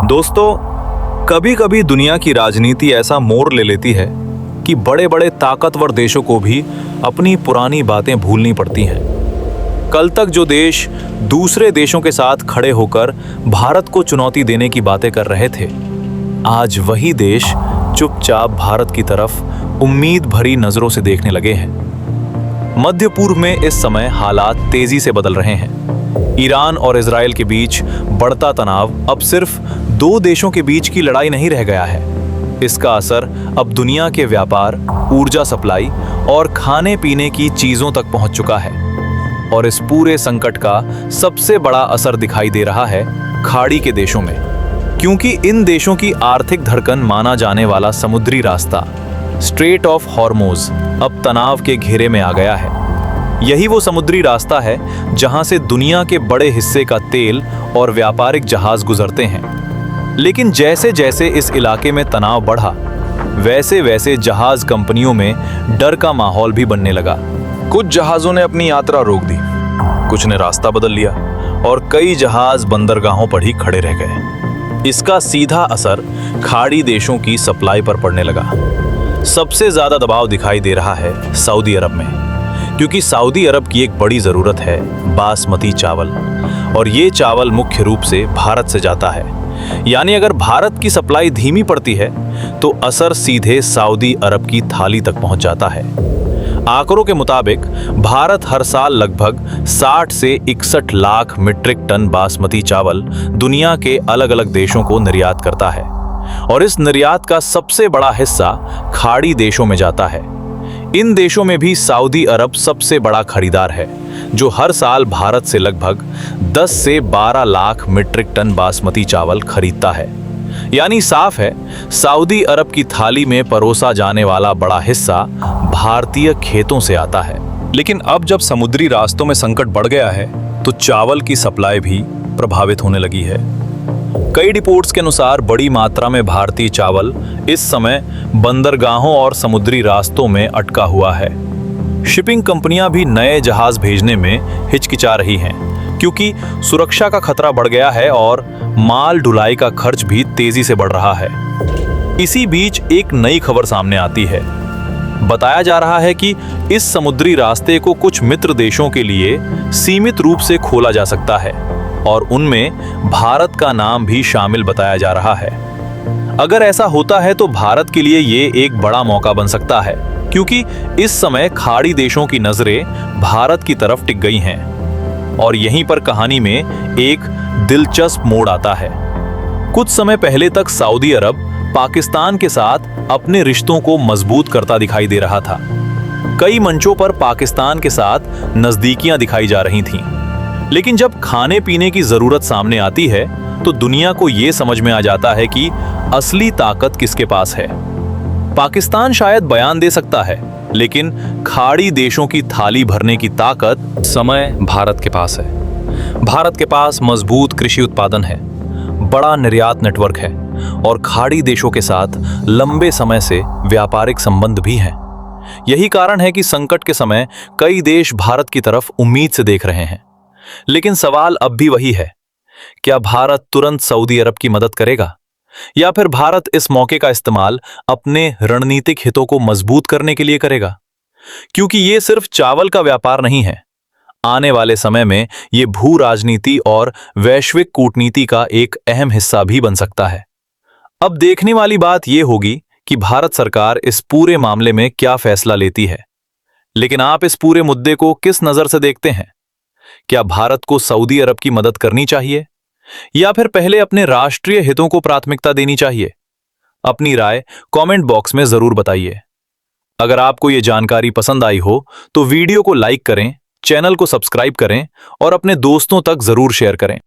दोस्तों, कभी कभी दुनिया की राजनीति ऐसा मोड़ ले लेती है कि बड़े बड़े ताकतवर देशों को भी अपनी पुरानी बातें भूलनी पड़ती हैं। कल तक जो देश दूसरे देशों के साथ खड़े होकर भारत को चुनौती देने की बातें कर रहे थे, आज वही देश चुपचाप भारत की तरफ उम्मीद भरी नजरों से देखने लगे हैं। मध्य पूर्व में इस समय हालात तेजी से बदल रहे हैं। ईरान और इजराइल के बीच बढ़ता तनाव अब सिर्फ दो देशों के बीच की लड़ाई नहीं रह गया है। इसका असर अब दुनिया के व्यापार, ऊर्जा सप्लाई और खाने पीने की चीजों तक पहुंच चुका है। और इस पूरे संकट का सबसे बड़ा असर दिखाई दे रहा है खाड़ी के देशों में, क्योंकि इन देशों की आर्थिक धड़कन माना जाने वाला समुद्री रास्ता स्ट्रेट ऑफ हॉर्मुज़ अब तनाव के घेरे में आ गया है। यही वो समुद्री रास्ता है जहां से दुनिया के बड़े हिस्से का तेल और व्यापारिक जहाज गुजरते हैं। लेकिन जैसे जैसे इस इलाके में तनाव बढ़ा, वैसे वैसे जहाज कंपनियों में डर का माहौल भी बनने लगा। कुछ जहाजों ने अपनी यात्रा रोक दी, कुछ ने रास्ता बदल लिया और कई जहाज बंदरगाहों पर ही खड़े रह गए। इसका सीधा असर खाड़ी देशों की सप्लाई पर पड़ने लगा। सबसे ज्यादा दबाव दिखाई दे रहा है सऊदी अरब में, क्योंकि सऊदी अरब की एक बड़ी ज़रूरत है बासमती चावल, और ये चावल मुख्य रूप से भारत से जाता है। यानी अगर भारत की सप्लाई धीमी पड़ती है तो असर सीधे सऊदी अरब की थाली तक पहुंच जाता है। आंकड़ों के मुताबिक भारत हर साल लगभग 60 से 61 लाख मीट्रिक टन बासमती चावल दुनिया के अलग अलग देशों को निर्यात करता है, और इस निर्यात का सबसे बड़ा हिस्सा खाड़ी देशों में जाता है। इन देशों में भी सऊदी अरब सबसे बड़ा खरीदार है, जो हर साल भारत से लगभग 10 से 12 लाख मीट्रिक टन बासमती चावल खरीदता है। यानी साफ है, सऊदी अरब की थाली में परोसा जाने वाला बड़ा हिस्सा भारतीय खेतों से आता है। लेकिन अब जब समुद्री रास्तों में संकट बढ़ गया है, तो चावल की सप्लाई भी प्रभावित होने लगी है। कई रिपोर्ट्स के अनुसार बड़ी मात्रा में भारतीय चावल इस समय बंदरगाहों और समुद्री रास्तों में अटका हुआ है। शिपिंग कंपनियां भी नए जहाज भेजने में हिचकिचा रही हैं, क्योंकि सुरक्षा का खतरा बढ़ गया है और माल ढुलाई का खर्च भी तेजी से बढ़ रहा है। इसी बीच एक नई खबर सामने आती है। बताया जा रहा है कि इस समुद्री रास्ते को कुछ मित्र देशों के लिए सीमित रूप से खोला जा सकता है, और उनमें भारत का नाम भी शामिल बताया जा रहा है। अगर ऐसा होता है तो भारत के लिए ये एक बड़ा मौका बन सकता है, क्योंकि इस समय खाड़ी देशों की नजरें भारत की तरफ टिक गई हैं। और यहीं पर कहानी में एक दिलचस्प मोड़ आता है। कुछ समय पहले तक सऊदी अरब पाकिस्तान के साथ अपने रिश्तों को मजबूत करता दिखाई दे रहा था। कई मंचों पर पाकिस्तान के साथ नजदीकियां दिखाई जा रही थीं। लेकिन जब खाने पीने की जरूरत सामने आती है, तो दुनिया को यह समझ में आ जाता है कि असली ताकत किसके पास है। पाकिस्तान शायद बयान दे सकता है, लेकिन खाड़ी देशों की थाली भरने की ताकत समय भारत के पास है। भारत के पास मजबूत कृषि उत्पादन है, बड़ा निर्यात नेटवर्क है, और खाड़ी देशों के साथ लंबे समय से व्यापारिक संबंध भी हैं। यही कारण है कि संकट के समय कई देश भारत की तरफ उम्मीद से देख रहे हैं। लेकिन सवाल अब भी वही है, क्या भारत तुरंत सऊदी अरब की मदद करेगा, या फिर भारत इस मौके का इस्तेमाल अपने रणनीतिक हितों को मजबूत करने के लिए करेगा? क्योंकि ये सिर्फ चावल का व्यापार नहीं है। आने वाले समय में ये भू राजनीति और वैश्विक कूटनीति का एक अहम हिस्सा भी बन सकता है। अब देखने वाली बात यह होगी कि भारत सरकार इस पूरे मामले में क्या फैसला लेती है। लेकिन आप इस पूरे मुद्दे को किस नजर से देखते हैं? क्या भारत को सऊदी अरब की मदद करनी चाहिए, या फिर पहले अपने राष्ट्रीय हितों को प्राथमिकता देनी चाहिए? अपनी राय कमेंट बॉक्स में जरूर बताइए। अगर आपको ये जानकारी पसंद आई हो तो वीडियो को लाइक करें, चैनल को सब्सक्राइब करें और अपने दोस्तों तक जरूर शेयर करें।